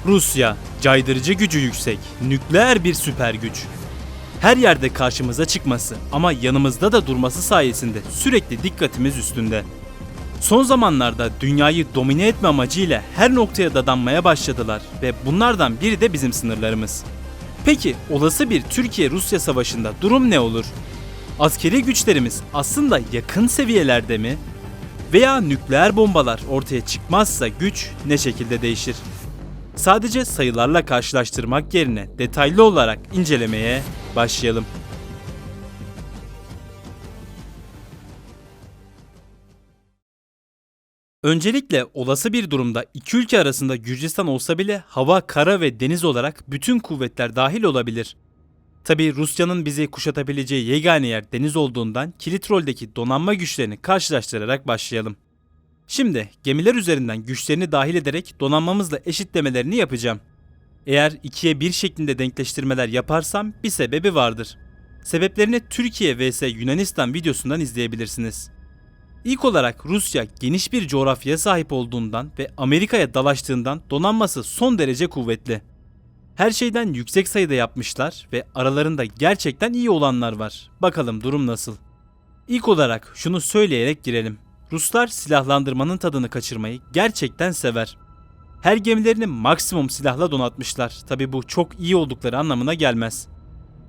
Rusya, caydırıcı gücü yüksek, nükleer bir süper güç. Her yerde karşımıza çıkması ama yanımızda da durması sayesinde sürekli dikkatimiz üstünde. Son zamanlarda dünyayı domine etme amacıyla her noktaya dadanmaya başladılar ve bunlardan biri de bizim sınırlarımız. Peki olası bir Türkiye-Rusya savaşında durum ne olur? Askeri güçlerimiz aslında yakın seviyelerde mi? Veya nükleer bombalar ortaya çıkmazsa güç ne şekilde değişir? Sadece sayılarla karşılaştırmak yerine detaylı olarak incelemeye başlayalım. Öncelikle olası bir durumda iki ülke arasında Gürcistan olsa bile hava, kara ve deniz olarak bütün kuvvetler dahil olabilir. Tabi Rusya'nın bizi kuşatabileceği yegane yer deniz olduğundan kilit roldeki donanma güçlerini karşılaştırarak başlayalım. Şimdi gemiler üzerinden güçlerini dahil ederek donanmamızla eşitlemelerini yapacağım. Eğer 2'ye 1 şeklinde denkleştirmeler yaparsam bir sebebi vardır. Sebeplerini Türkiye vs Yunanistan videosundan izleyebilirsiniz. İlk olarak Rusya geniş bir coğrafyaya sahip olduğundan ve Amerika'ya dalaştığından donanması son derece kuvvetli. Her şeyden yüksek sayıda yapmışlar ve aralarında gerçekten iyi olanlar var. Bakalım durum nasıl? İlk olarak şunu söyleyerek girelim. Ruslar silahlandırmanın tadını kaçırmayı gerçekten sever. Her gemilerini maksimum silahla donatmışlar. Tabi bu çok iyi oldukları anlamına gelmez.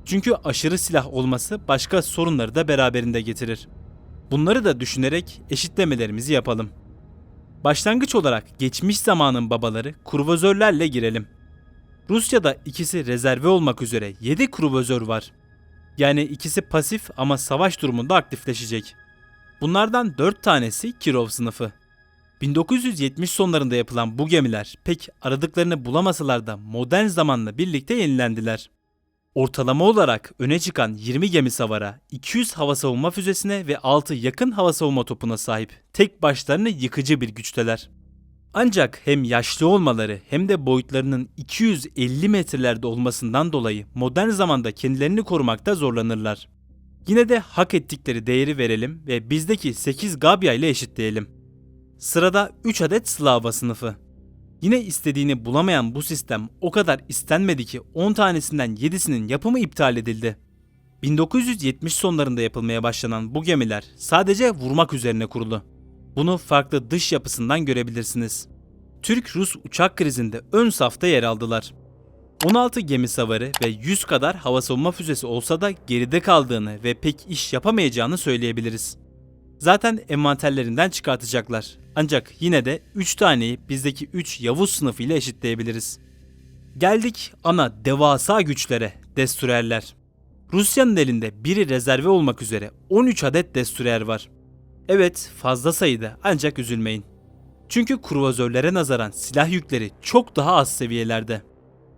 Çünkü aşırı silah olması başka sorunları da beraberinde getirir. Bunları da düşünerek eşitlemelerimizi yapalım. Başlangıç olarak geçmiş zamanın babaları kruvazörlerle girelim. Rusya'da ikisi rezerve olmak üzere 7 kruvazör var. Yani ikisi pasif ama savaş durumunda aktifleşecek. Bunlardan 4 tanesi Kirov sınıfı. 1970 sonlarında yapılan bu gemiler pek aradıklarını bulamasalar da modern zamanla birlikte yenilendiler. Ortalama olarak öne çıkan 20 gemi savara, 200 hava savunma füzesine ve 6 yakın hava savunma topuna sahip tek başlarına yıkıcı bir güçteler. Ancak hem yaşlı olmaları hem de boyutlarının 250 metrelerde olmasından dolayı modern zamanda kendilerini korumakta zorlanırlar. Yine de hak ettikleri değeri verelim ve bizdeki 8 Gabya ile eşitleyelim. Sırada 3 adet Slava sınıfı. Yine istediğini bulamayan bu sistem o kadar istenmedi ki 10 tanesinden 7'sinin yapımı iptal edildi. 1970 sonlarında yapılmaya başlanan bu gemiler sadece vurmak üzerine kurulu. Bunu farklı dış yapısından görebilirsiniz. Türk-Rus uçak krizinde ön safta yer aldılar. 16 gemi savarı ve 100 kadar hava savunma füzesi olsa da geride kaldığını ve pek iş yapamayacağını söyleyebiliriz. Zaten envanterlerinden çıkartacaklar. Ancak yine de 3 taneyi bizdeki 3 Yavuz sınıfı ile eşitleyebiliriz. Geldik ana devasa güçlere, destruyerler. Rusya'nın elinde biri rezerve olmak üzere 13 adet destrüyer var. Evet, fazla sayıda ancak üzülmeyin. Çünkü kruvazörlere nazaran silah yükleri çok daha az seviyelerde.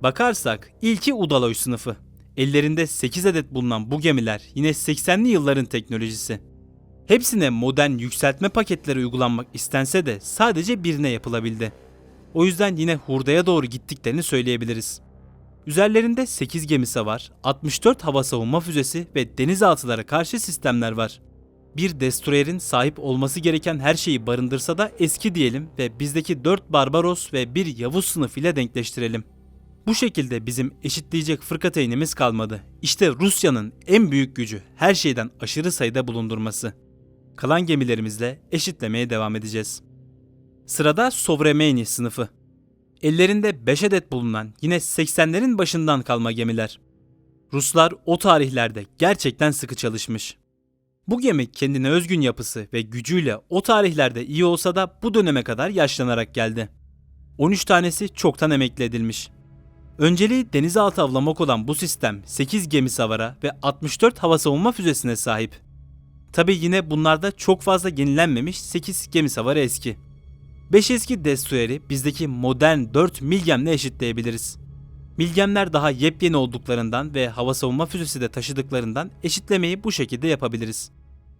Bakarsak ilki Udaloy sınıfı. Ellerinde 8 adet bulunan bu gemiler yine 80'li yılların teknolojisi. Hepsine modern yükseltme paketleri uygulanmak istense de sadece birine yapılabildi. O yüzden yine hurdaya doğru gittiklerini söyleyebiliriz. Üzerlerinde 8 gemisi var, 64 hava savunma füzesi ve denizaltılara karşı sistemler var. Bir destroyerin sahip olması gereken her şeyi barındırsa da eski diyelim ve bizdeki 4 Barbaros ve 1 Yavuz sınıfı ile denkleştirelim. Bu şekilde bizim eşitleyecek fırkateynimiz kalmadı. İşte Rusya'nın en büyük gücü her şeyden aşırı sayıda bulundurması. Kalan gemilerimizle eşitlemeye devam edeceğiz. Sırada Sovremeni sınıfı. Ellerinde 5 adet bulunan yine 80'lerin başından kalma gemiler. Ruslar o tarihlerde gerçekten sıkı çalışmış. Bu gemi kendine özgün yapısı ve gücüyle o tarihlerde iyi olsa da bu döneme kadar yaşlanarak geldi. 13 tanesi çoktan emekli edilmiş. Önceliği denizaltı avlamak olan bu sistem 8 gemi savara ve 64 hava savunma füzesine sahip. Tabi yine bunlarda çok fazla yenilenmemiş 8 gemi savarı eski. 5 eski destroyeri bizdeki modern 4 Milgem'le eşitleyebiliriz. Milgemler daha yepyeni olduklarından ve hava savunma füzesi de taşıdıklarından eşitlemeyi bu şekilde yapabiliriz.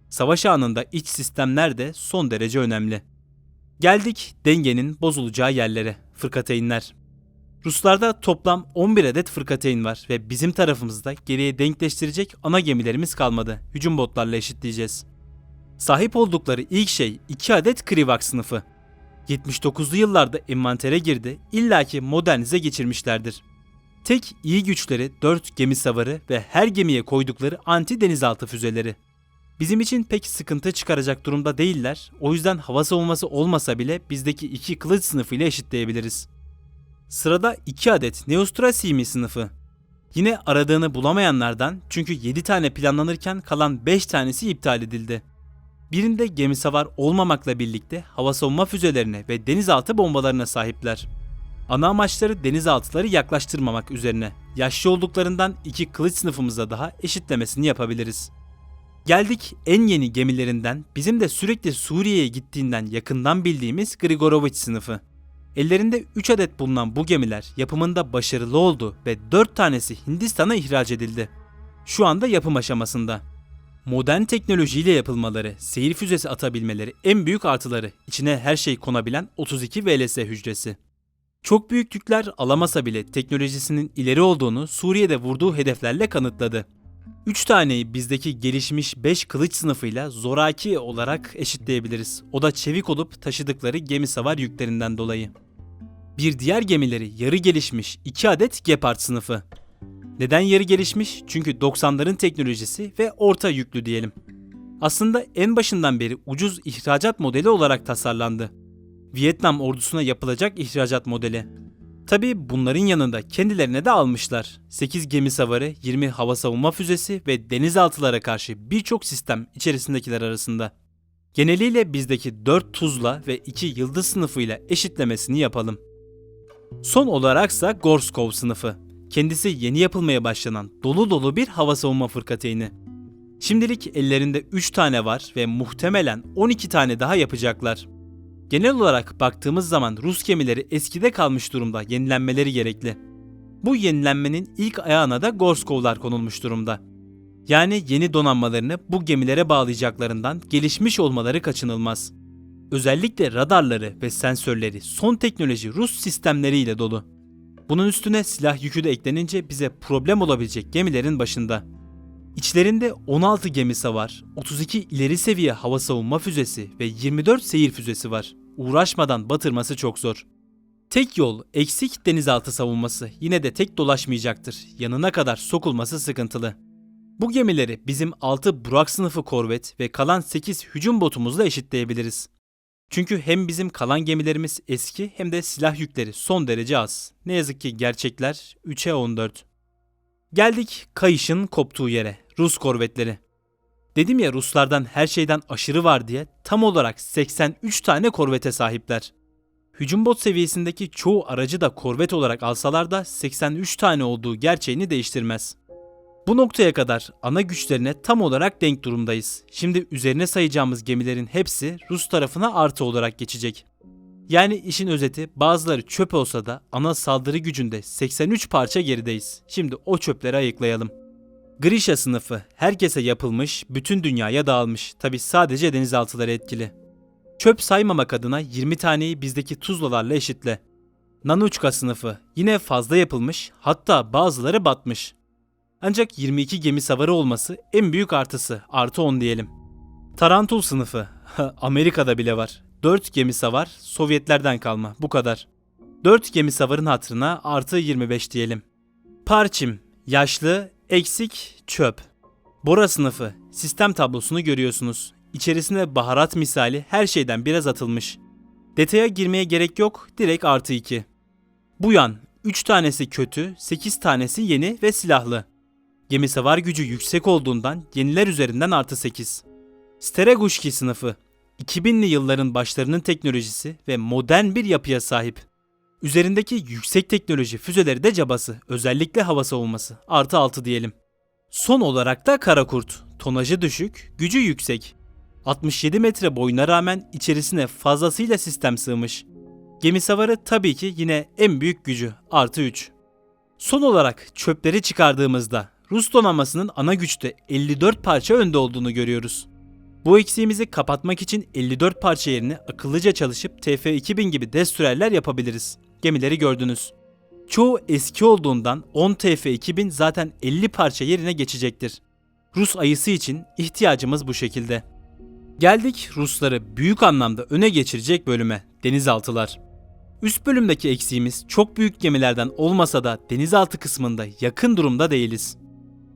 Savaş anında iç sistemler de son derece önemli. Geldik dengenin bozulacağı yerlere, fırkateynler. Ruslarda toplam 11 adet fırkateyn var ve bizim tarafımızda geriye denkleştirecek ana gemilerimiz kalmadı. Hücum botlarla eşitleyeceğiz. Sahip oldukları ilk şey 2 adet Krivak sınıfı. 79'lu yıllarda envantere girdi, illaki modernize geçirmişlerdir. Tek iyi güçleri 4 gemi savarı ve her gemiye koydukları anti denizaltı füzeleri. Bizim için pek sıkıntı çıkaracak durumda değiller, o yüzden hava savunması olmasa bile bizdeki 2 kılıç sınıfı ile eşitleyebiliriz. Sırada 2 adet Neostra Simi sınıfı. Yine aradığını bulamayanlardan, çünkü 7 tane planlanırken kalan 5 tanesi iptal edildi. Birinde gemisavar olmamakla birlikte hava savunma füzelerine ve denizaltı bombalarına sahipler. Ana amaçları denizaltıları yaklaştırmamak üzerine. Yaşlı olduklarından 2 kılıç sınıfımızda daha eşitlemesini yapabiliriz. Geldik en yeni gemilerinden, bizim de sürekli Suriye'ye gittiğinden yakından bildiğimiz Grigoroviç sınıfı. Ellerinde 3 adet bulunan bu gemiler yapımında başarılı oldu ve 4 tanesi Hindistan'a ihraç edildi. Şu anda yapım aşamasında. Modern teknolojiyle yapılmaları, seyir füzesi atabilmeleri en büyük artıları, içine her şey konabilen 32 VLS hücresi. Çok büyük yükler alamasa bile teknolojisinin ileri olduğunu Suriye'de vurduğu hedeflerle kanıtladı. 3 taneyi bizdeki gelişmiş 5 kılıç sınıfıyla zoraki olarak eşitleyebiliriz. O da çevik olup taşıdıkları gemi savar yüklerinden dolayı. Bir diğer gemileri yarı gelişmiş 2 adet Gepard sınıfı. Neden yarı gelişmiş? Çünkü 90'ların teknolojisi ve orta yüklü diyelim. Aslında en başından beri ucuz ihracat modeli olarak tasarlandı. Vietnam ordusuna yapılacak ihracat modeli. Tabii bunların yanında kendilerine de almışlar. 8 gemi savarı, 20 hava savunma füzesi ve denizaltılara karşı birçok sistem içerisindekiler arasında. Geneliyle bizdeki 4 Tuzla ve 2 Yıldız sınıfıyla eşitlemesini yapalım. Son olaraksa Gorskov sınıfı. Kendisi yeni yapılmaya başlanan dolu dolu bir hava savunma fırkateyni. Şimdilik ellerinde 3 tane var ve muhtemelen 12 tane daha yapacaklar. Genel olarak baktığımız zaman Rus gemileri eskide kalmış durumda, yenilenmeleri gerekli. Bu yenilenmenin ilk ayağına da Gorskovlar konulmuş durumda. Yani yeni donanmalarını bu gemilere bağlayacaklarından gelişmiş olmaları kaçınılmaz. Özellikle radarları ve sensörleri son teknoloji Rus sistemleriyle dolu. Bunun üstüne silah yükü de eklenince bize problem olabilecek gemilerin başında. İçlerinde 16 gemi savar, 32 ileri seviye hava savunma füzesi ve 24 seyir füzesi var. Uğraşmadan batırması çok zor. Tek yol eksik denizaltı savunması, yine de tek dolaşmayacaktır. Yanına kadar sokulması sıkıntılı. Bu gemileri bizim 6 Burak sınıfı korvet ve kalan 8 hücum botumuzla eşitleyebiliriz. Çünkü hem bizim kalan gemilerimiz eski hem de silah yükleri son derece az. Ne yazık ki gerçekler 3'e 14. Geldik kayışın koptuğu yere, Rus korvetleri. Dedim ya Ruslardan her şeyden aşırı var diye, tam olarak 83 tane korvete sahipler. Hücum bot seviyesindeki çoğu aracı da korvet olarak alsalar da 83 tane olduğu gerçeğini değiştirmez. Bu noktaya kadar ana güçlerine tam olarak denk durumdayız. Şimdi üzerine sayacağımız gemilerin hepsi Rus tarafına artı olarak geçecek. Yani işin özeti, bazıları çöp olsa da ana saldırı gücünde 83 parça gerideyiz. Şimdi o çöpleri ayıklayalım. Grisha sınıfı herkese yapılmış, bütün dünyaya dağılmış. Tabi sadece denizaltıları etkili. Çöp saymamak adına 20 taneyi bizdeki Tuzlalarla eşitle. Nanuchka sınıfı yine fazla yapılmış, hatta bazıları batmış. Ancak 22 gemi savarı olması en büyük artısı, artı 10 diyelim. Tarantul sınıfı, Amerika'da bile var. 4 gemi savar, Sovyetlerden kalma, bu kadar. 4 gemi savarın hatırına artı 25 diyelim. Parçim, yaşlı, eksik, çöp. Bora sınıfı, sistem tablosunu görüyorsunuz. İçerisine baharat misali her şeyden biraz atılmış. Detaya girmeye gerek yok, direkt artı 2. Buyan, 3 tanesi kötü, 8 tanesi yeni ve silahlı. Gemi savar gücü yüksek olduğundan yeniler üzerinden artı 8. Steregushki sınıfı, 2000'li yılların başlarının teknolojisi ve modern bir yapıya sahip. Üzerindeki yüksek teknoloji füzeleri de cabası, özellikle hava savunması, artı 6 diyelim. Son olarak da Karakurt, tonajı düşük, gücü yüksek. 67 metre boyuna rağmen içerisine fazlasıyla sistem sığmış. Gemi savarı tabii ki yine en büyük gücü, artı 3. Son olarak çöpleri çıkardığımızda Rus donanmasının ana güçte 54 parça önde olduğunu görüyoruz. Bu eksiğimizi kapatmak için 54 parça yerine akıllıca çalışıp TF-2000 gibi destroyerler yapabiliriz. Gemileri gördünüz. Çoğu eski olduğundan 10 TF-2000 zaten 50 parça yerine geçecektir. Rus ayısı için ihtiyacımız bu şekilde. Geldik Rusları büyük anlamda öne geçirecek bölüme, denizaltılar. Üst bölümdeki eksiğimiz çok büyük gemilerden olmasa da denizaltı kısmında yakın durumda değiliz.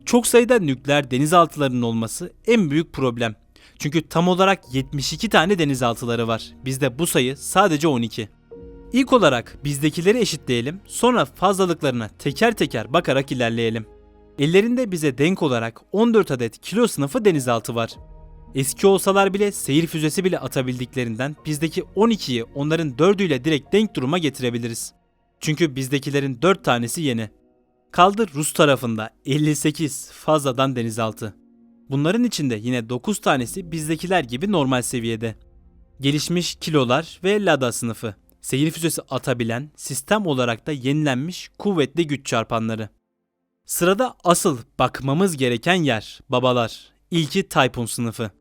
Çok sayıda nükleer denizaltılarının olması en büyük problem. Çünkü tam olarak 72 tane denizaltıları var. Bizde bu sayı sadece 12. İlk olarak bizdekileri eşitleyelim, sonra fazlalıklarına teker teker bakarak ilerleyelim. Ellerinde bize denk olarak 14 adet kilo sınıfı denizaltı var. Eski olsalar bile seyir füzesi bile atabildiklerinden bizdeki 12'yi onların 4'üyle direkt denk duruma getirebiliriz. Çünkü bizdekilerin 4 tanesi yeni. Kaldı Rus tarafında 58 fazladan denizaltı. Bunların içinde yine 9 tanesi bizdekiler gibi normal seviyede. Gelişmiş kilolar ve Lada sınıfı. Seyir füzesi atabilen, sistem olarak da yenilenmiş kuvvetli güç çarpanları. Sırada asıl bakmamız gereken yer, babalar. İlki Tayfun sınıfı.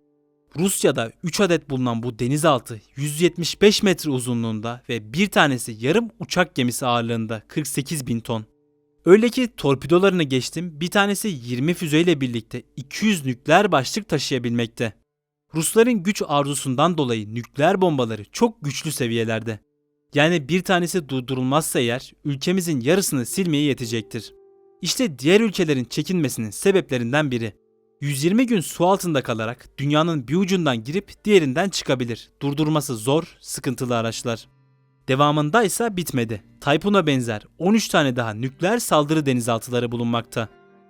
Rusya'da 3 adet bulunan bu denizaltı 175 metre uzunluğunda ve bir tanesi yarım uçak gemisi ağırlığında 48 bin ton. Öyle ki torpidolarını geçtim, bir tanesi 20 füzeyle birlikte 200 nükleer başlık taşıyabilmekte. Rusların güç arzusundan dolayı nükleer bombaları çok güçlü seviyelerde. Yani bir tanesi durdurulmazsa eğer ülkemizin yarısını silmeye yetecektir. İşte diğer ülkelerin çekinmesinin sebeplerinden biri. 120 gün su altında kalarak dünyanın bir ucundan girip diğerinden çıkabilir. Durdurması zor, sıkıntılı araçlar. Devamında ise bitmedi. Tayfun'a benzer 13 tane daha nükleer saldırı denizaltıları bulunmakta.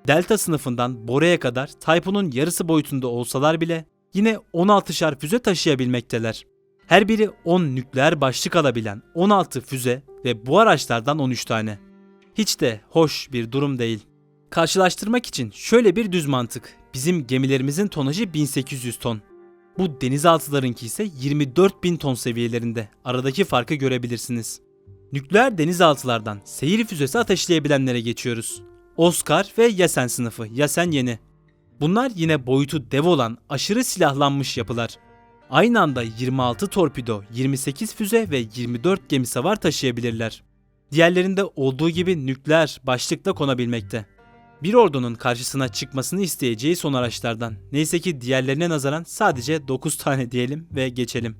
Delta sınıfından Bora'ya kadar Tayfun'un yarısı boyutunda olsalar bile yine 16'şar füze taşıyabilmekteler. Her biri 10 nükleer başlık alabilen 16 füze ve bu araçlardan 13 tane. Hiç de hoş bir durum değil. Karşılaştırmak için şöyle bir düz mantık. Bizim gemilerimizin tonajı 1800 ton. Bu denizaltılarınki ise 24.000 ton seviyelerinde. Aradaki farkı görebilirsiniz. Nükleer denizaltılardan seyir füzesi ateşleyebilenlere geçiyoruz. Oscar ve Yasen sınıfı, Yasen yeni. Bunlar yine boyutu dev olan aşırı silahlanmış yapılar. Aynı anda 26 torpido, 28 füze ve 24 gemi savar taşıyabilirler. Diğerlerinde olduğu gibi nükleer başlıkla konabilmekte. Bir ordunun karşısına çıkmasını isteyeceği son araçlardan. Neyse ki diğerlerine nazaran sadece 9 tane diyelim ve geçelim.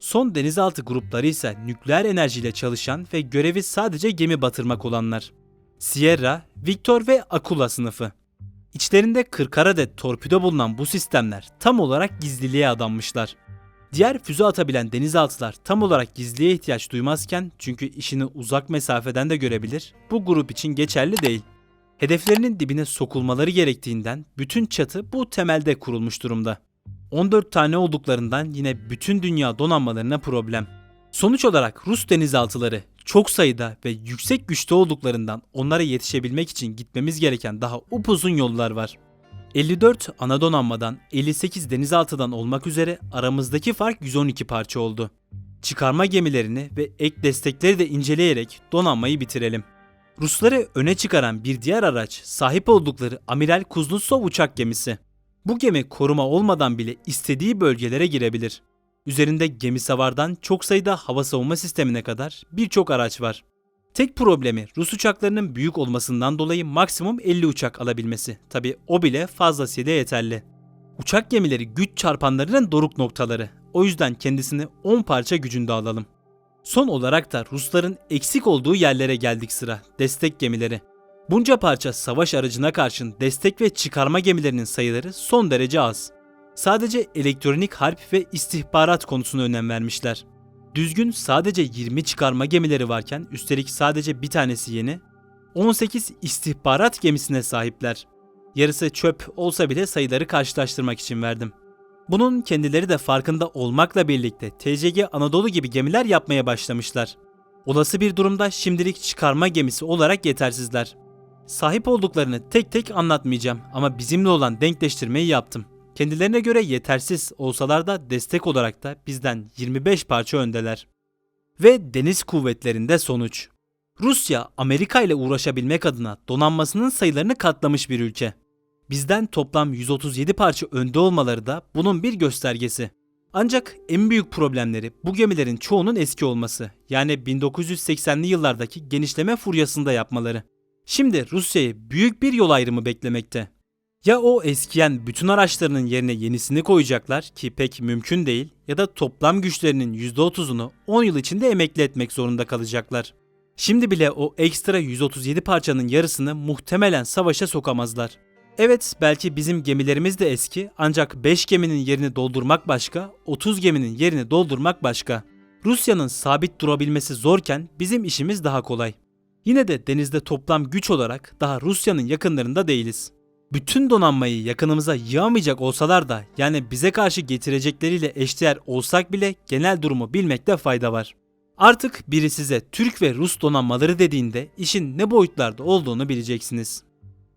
Son denizaltı grupları ise nükleer enerjiyle çalışan ve görevi sadece gemi batırmak olanlar. Sierra, Victor ve Akula sınıfı. İçlerinde 40 adet torpido bulunan bu sistemler tam olarak gizliliğe adanmışlar. Diğer füze atabilen denizaltılar tam olarak gizliye ihtiyaç duymazken, çünkü işini uzak mesafeden de görebilir, bu grup için geçerli değil. Hedeflerinin dibine sokulmaları gerektiğinden bütün çatı bu temelde kurulmuş durumda. 14 tane olduklarından yine bütün dünya donanmalarına problem. Sonuç olarak Rus denizaltıları çok sayıda ve yüksek güçte olduklarından onlara yetişebilmek için gitmemiz gereken daha upuzun yollar var. 54 ana donanmadan 58 denizaltıdan olmak üzere aramızdaki fark 112 parça oldu. Çıkarma gemilerini ve ek destekleri de inceleyerek donanmayı bitirelim. Rusları öne çıkaran bir diğer araç sahip oldukları Amiral Kuznetsov uçak gemisi. Bu gemi koruma olmadan bile istediği bölgelere girebilir. Üzerinde gemisavardan çok sayıda hava savunma sistemine kadar birçok araç var. Tek problemi Rus uçaklarının büyük olmasından dolayı maksimum 50 uçak alabilmesi. Tabi o bile fazlasıyla yeterli. Uçak gemileri güç çarpanlarının doruk noktaları. O yüzden kendisini 10 parça gücünde alalım. Son olarak da Rusların eksik olduğu yerlere geldik sıra. Destek gemileri. Bunca parça savaş aracına karşın destek ve çıkarma gemilerinin sayıları son derece az. Sadece elektronik harp ve istihbarat konusuna önem vermişler. Düzgün sadece 20 çıkarma gemileri varken üstelik sadece bir tanesi yeni, 18 istihbarat gemisine sahipler. Yarısı çöp olsa bile sayıları karşılaştırmak için verdim. Bunun kendileri de farkında olmakla birlikte TCG Anadolu gibi gemiler yapmaya başlamışlar. Olası bir durumda şimdilik çıkarma gemisi olarak yetersizler. Sahip olduklarını tek tek anlatmayacağım ama bizimle olan denkleştirmeyi yaptım. Kendilerine göre yetersiz olsalar da destek olarak da bizden 25 parça öndeler. Ve deniz kuvvetlerinde sonuç. Rusya, Amerika ile uğraşabilmek adına donanmasının sayılarını katlamış bir ülke. Bizden toplam 137 parça önde olmaları da bunun bir göstergesi. Ancak en büyük problemleri bu gemilerin çoğunun eski olması, yani 1980'li yıllardaki genişleme furyasında yapmaları. Şimdi Rusya'yı büyük bir yol ayrımı beklemekte. Ya o eskiyen bütün araçlarının yerine yenisini koyacaklar ki pek mümkün değil, ya da toplam güçlerinin %30'unu 10 yıl içinde emekli etmek zorunda kalacaklar. Şimdi bile o ekstra 137 parçanın yarısını muhtemelen savaşa sokamazlar. Evet, belki bizim gemilerimiz de eski, ancak 5 geminin yerini doldurmak başka, 30 geminin yerini doldurmak başka. Rusya'nın sabit durabilmesi zorken bizim işimiz daha kolay. Yine de denizde toplam güç olarak daha Rusya'nın yakınlarında değiliz. Bütün donanmayı yakınımıza yığamayacak olsalar da, yani bize karşı getirecekleriyle eşdeğer olsak bile genel durumu bilmekte fayda var. Artık biri size Türk ve Rus donanmaları dediğinde işin ne boyutlarda olduğunu bileceksiniz.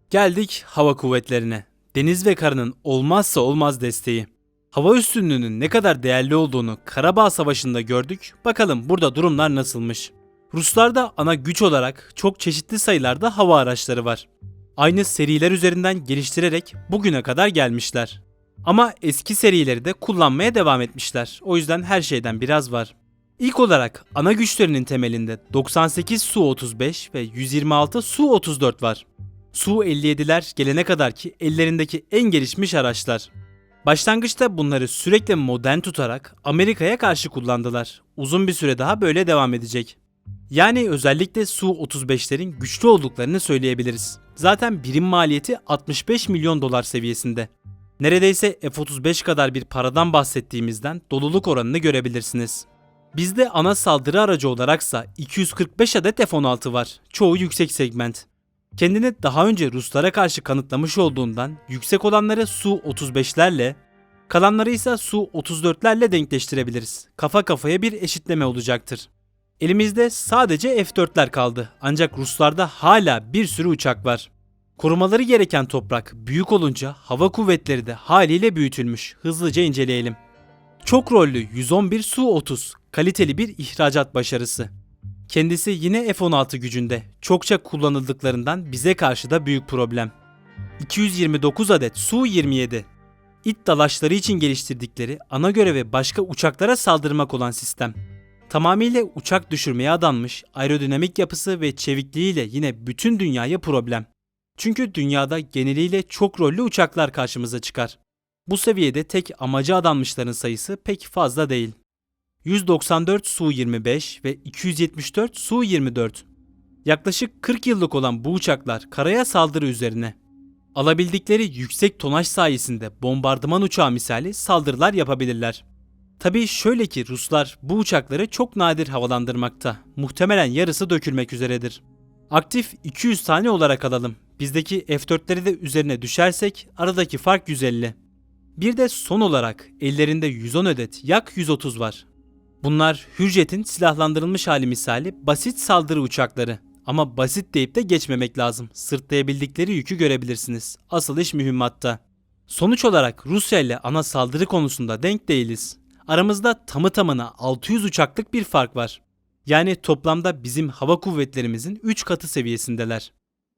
Geldik hava kuvvetlerine. Deniz ve karının olmazsa olmaz desteği. Hava üstünlüğünün ne kadar değerli olduğunu Karabağ Savaşı'nda gördük. Bakalım burada durumlar nasılmış? Ruslarda ana güç olarak çok çeşitli sayılarda hava araçları var. Aynı seriler üzerinden geliştirerek bugüne kadar gelmişler. Ama eski serileri de kullanmaya devam etmişler. O yüzden her şeyden biraz var. İlk olarak ana güçlerinin temelinde 98 Su-35 ve 126 Su-34 var. Su-57'ler gelene kadar ki ellerindeki en gelişmiş araçlar. Başlangıçta bunları sürekli modern tutarak Amerika'ya karşı kullandılar. Uzun bir süre daha böyle devam edecek. Yani özellikle Su-35'lerin güçlü olduklarını söyleyebiliriz. Zaten birim maliyeti 65 milyon dolar seviyesinde. Neredeyse F-35 kadar bir paradan bahsettiğimizden doluluk oranını görebilirsiniz. Bizde ana saldırı aracı olaraksa 245 adet F-16 var. Çoğu yüksek segment. Kendini daha önce Ruslara karşı kanıtlamış olduğundan yüksek olanları Su-35'lerle, kalanları ise Su-34'lerle denkleştirebiliriz. Kafa kafaya bir eşitleme olacaktır. Elimizde sadece F-4'ler kaldı, ancak Ruslarda hala bir sürü uçak var. Korumaları gereken toprak büyük olunca hava kuvvetleri de haliyle büyütülmüş. Hızlıca inceleyelim. Çok rollü 111 Su-30 kaliteli bir ihracat başarısı. Kendisi yine F-16 gücünde, çokça kullanıldıklarından bize karşı da büyük problem. 229 adet Su-27. İT dalaşları için geliştirdikleri ana görevi başka uçaklara saldırmak olan sistem. Tamamıyla uçak düşürmeye adanmış, aerodinamik yapısı ve çevikliğiyle yine bütün dünyaya problem. Çünkü dünyada geneliyle çok rollü uçaklar karşımıza çıkar. Bu seviyede tek amaca adanmışların sayısı pek fazla değil. 194 Su-25 ve 274 Su-24. Yaklaşık 40 yıllık olan bu uçaklar karaya saldırı üzerine. Alabildikleri yüksek tonaj sayesinde bombardıman uçağı misali saldırılar yapabilirler. Tabii şöyle ki Ruslar bu uçakları çok nadir havalandırmakta. Muhtemelen yarısı dökülmek üzeredir. Aktif 200 tane olarak alalım. Bizdeki F-4'leri de üzerine düşersek aradaki fark 150. Bir de son olarak ellerinde 110 adet Yak-130 var. Bunlar Hürjet'in silahlandırılmış hali misali basit saldırı uçakları. Ama basit deyip de geçmemek lazım. Sırtlayabildikleri yükü görebilirsiniz. Asıl iş mühimmatta. Sonuç olarak Rusya ile ana saldırı konusunda denk değiliz. Aramızda tamı tamına 600 uçaklık bir fark var. Yani toplamda bizim hava kuvvetlerimizin 3 katı seviyesindeler.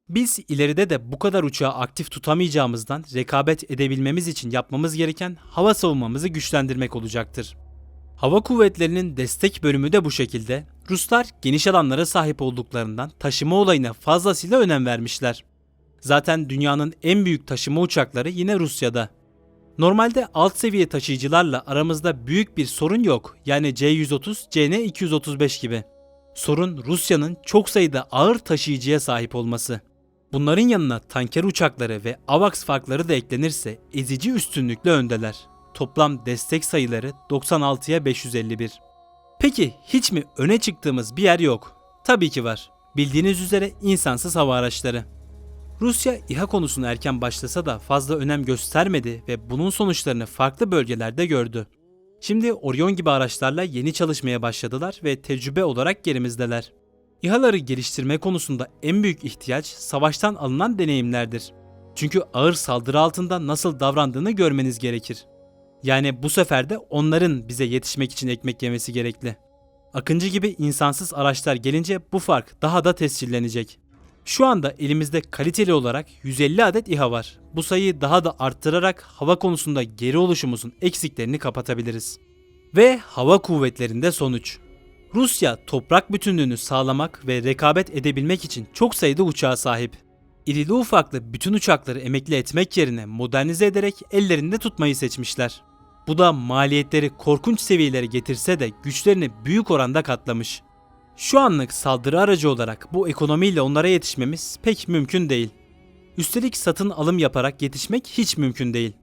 Biz ileride de bu kadar uçağı aktif tutamayacağımızdan rekabet edebilmemiz için yapmamız gereken hava savunmamızı güçlendirmek olacaktır. Hava kuvvetlerinin destek bölümü de bu şekilde. Ruslar geniş alanlara sahip olduklarından taşıma olayına fazlasıyla önem vermişler. Zaten dünyanın en büyük taşıma uçakları yine Rusya'da. Normalde alt seviye taşıyıcılarla aramızda büyük bir sorun yok. Yani C-130, CN-235 gibi. Sorun Rusya'nın çok sayıda ağır taşıyıcıya sahip olması. Bunların yanına tanker uçakları ve AWACS farkları da eklenirse ezici üstünlükle öndeler. Toplam destek sayıları 96'ya 551. Peki hiç mi öne çıktığımız bir yer yok? Tabii ki var. Bildiğiniz üzere insansız hava araçları. Rusya İHA konusuna erken başlasa da fazla önem göstermedi ve bunun sonuçlarını farklı bölgelerde gördü. Şimdi Orion gibi araçlarla yeni çalışmaya başladılar ve tecrübe olarak gerimizdeler. İHA'ları geliştirme konusunda en büyük ihtiyaç savaştan alınan deneyimlerdir. Çünkü ağır saldırı altında nasıl davrandığını görmeniz gerekir. Yani bu sefer de onların bize yetişmek için ekmek yemesi gerekli. Akıncı gibi insansız araçlar gelince bu fark daha da tescillenecek. Şu anda elimizde kaliteli olarak 150 adet İHA var. Bu sayıyı daha da arttırarak hava konusunda geri oluşumuzun eksiklerini kapatabiliriz. Ve hava kuvvetlerinde sonuç. Rusya toprak bütünlüğünü sağlamak ve rekabet edebilmek için çok sayıda uçağa sahip. İrili ufaklı bütün uçakları emekli etmek yerine modernize ederek ellerinde tutmayı seçmişler. Bu da maliyetleri korkunç seviyelere getirse de güçlerini büyük oranda katlamış. Şu anlık saldırı aracı olarak bu ekonomiyle onlara yetişmemiz pek mümkün değil. Üstelik satın alım yaparak yetişmek hiç mümkün değil.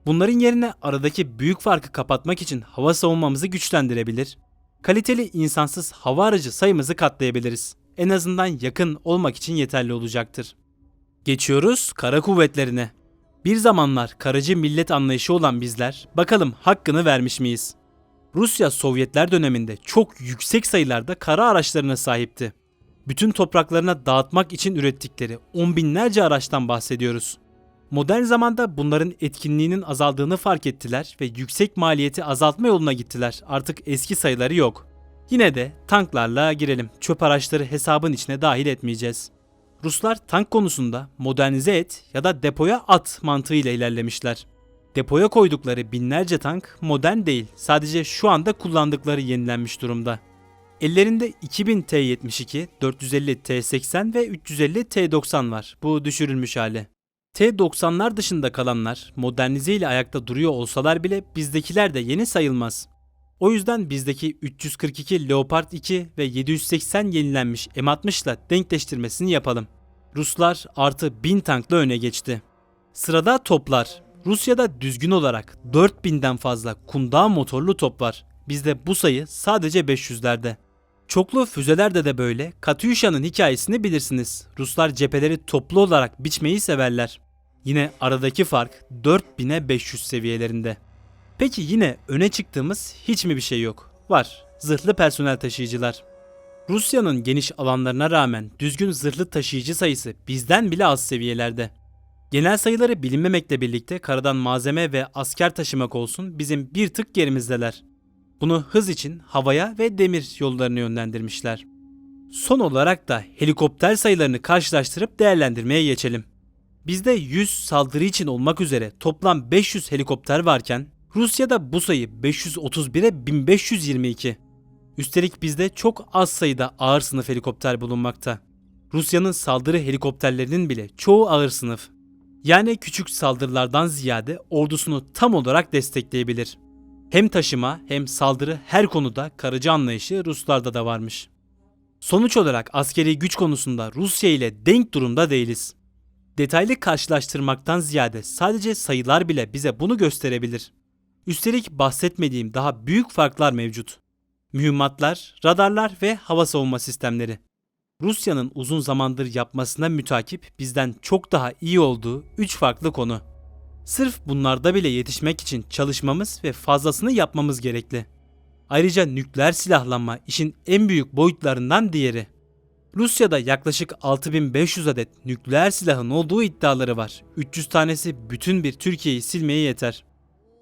Bunların yerine aradaki büyük farkı kapatmak için hava savunmamızı güçlendirebilir, kaliteli insansız hava aracı sayımızı katlayabiliriz. En azından yakın olmak için yeterli olacaktır. Geçiyoruz kara kuvvetlerine. Bir zamanlar karacı millet anlayışı olan bizler bakalım hakkını vermiş miyiz? Rusya Sovyetler döneminde çok yüksek sayılarda kara araçlarına sahipti. Bütün topraklarına dağıtmak için ürettikleri on binlerce araçtan bahsediyoruz. Modern zamanda bunların etkinliğinin azaldığını fark ettiler ve yüksek maliyeti azaltma yoluna gittiler. Artık eski sayıları yok. Yine de tanklarla girelim. Çöp araçları hesabın içine dahil etmeyeceğiz. Ruslar tank konusunda modernize et ya da depoya at mantığıyla ilerlemişler. Depoya koydukları binlerce tank modern değil, sadece şu anda kullandıkları yenilenmiş durumda. Ellerinde 2000 T-72, 450 T-80 ve 350 T-90 var. Bu düşürülmüş hali. T-90'lar dışında kalanlar modernize ile ayakta duruyor olsalar bile bizdekiler de yeni sayılmaz. O yüzden bizdeki 342 Leopard 2 ve 780 yenilenmiş M60 ile denkleştirmesini yapalım. Ruslar artı 1000 tankla öne geçti. Sırada toplar. Rusya'da düzgün olarak 4000'den fazla Kundağ motorlu top var. Bizde bu sayı sadece 500'lerde. Çoklu füzelerde de böyle. Katyuşa'nın hikayesini bilirsiniz. Ruslar cepheleri toplu olarak biçmeyi severler. Yine aradaki fark 4000'e 500 seviyelerinde. Peki yine öne çıktığımız hiç mi bir şey yok? Var. Zırhlı personel taşıyıcılar. Rusya'nın geniş alanlarına rağmen düzgün zırhlı taşıyıcı sayısı bizden bile az seviyelerde. Genel sayıları bilinmemekle birlikte karadan malzeme ve asker taşımak olsun bizim bir tık gerimizdeler. Bunu hız için havaya ve demir yollarını yönlendirmişler. Son olarak da helikopter sayılarını karşılaştırıp değerlendirmeye geçelim. Bizde 100 saldırı için olmak üzere toplam 500 helikopter varken Rusya'da bu sayı 531'e 1522. Üstelik bizde çok az sayıda ağır sınıf helikopter bulunmakta. Rusya'nın saldırı helikopterlerinin bile çoğu ağır sınıf. Yani küçük saldırılardan ziyade ordusunu tam olarak destekleyebilir. Hem taşıma hem saldırı her konuda karıcı anlayışı Ruslarda da varmış. Sonuç olarak askeri güç konusunda Rusya ile denk durumda değiliz. Detaylı karşılaştırmaktan ziyade sadece sayılar bile bize bunu gösterebilir. Üstelik bahsetmediğim daha büyük farklar mevcut. Mühimmatlar, radarlar ve hava savunma sistemleri. Rusya'nın uzun zamandır yapmasına mütakip bizden çok daha iyi olduğu 3 farklı konu. Sırf bunlarda bile yetişmek için çalışmamız ve fazlasını yapmamız gerekli. Ayrıca nükleer silahlanma işin en büyük boyutlarından diğeri. Rusya'da yaklaşık 6500 adet nükleer silahın olduğu iddiaları var. 300 tanesi bütün bir Türkiye'yi silmeye yeter.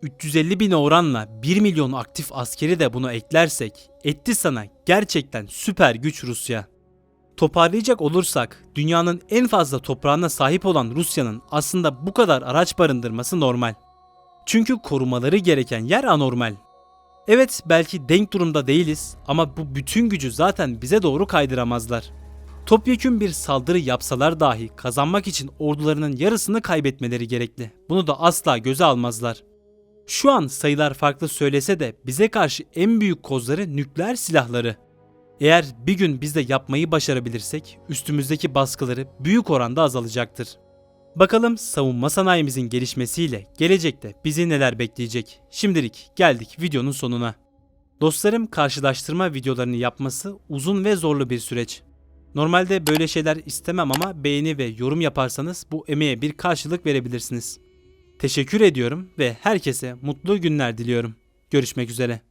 350 bine oranla 1 milyon aktif askeri de buna eklersek etti sana gerçekten süper güç Rusya. Toparlayacak olursak dünyanın en fazla toprağına sahip olan Rusya'nın aslında bu kadar araç barındırması normal. Çünkü korumaları gereken yer anormal. Evet belki denk durumda değiliz ama bu bütün gücü zaten bize doğru kaydıramazlar. Topyekün bir saldırı yapsalar dahi kazanmak için ordularının yarısını kaybetmeleri gerekli. Bunu da asla göze almazlar. Şu an sayılar farklı söylese de bize karşı en büyük kozları nükleer silahları. Eğer bir gün biz de yapmayı başarabilirsek üstümüzdeki baskıları büyük oranda azalacaktır. Bakalım savunma sanayimizin gelişmesiyle gelecekte bizi neler bekleyecek? Şimdilik geldik videonun sonuna. Dostlarım karşılaştırma videolarını yapması uzun ve zorlu bir süreç. Normalde böyle şeyler istemem ama beğeni ve yorum yaparsanız bu emeğe bir karşılık verebilirsiniz. Teşekkür ediyorum ve herkese mutlu günler diliyorum. Görüşmek üzere.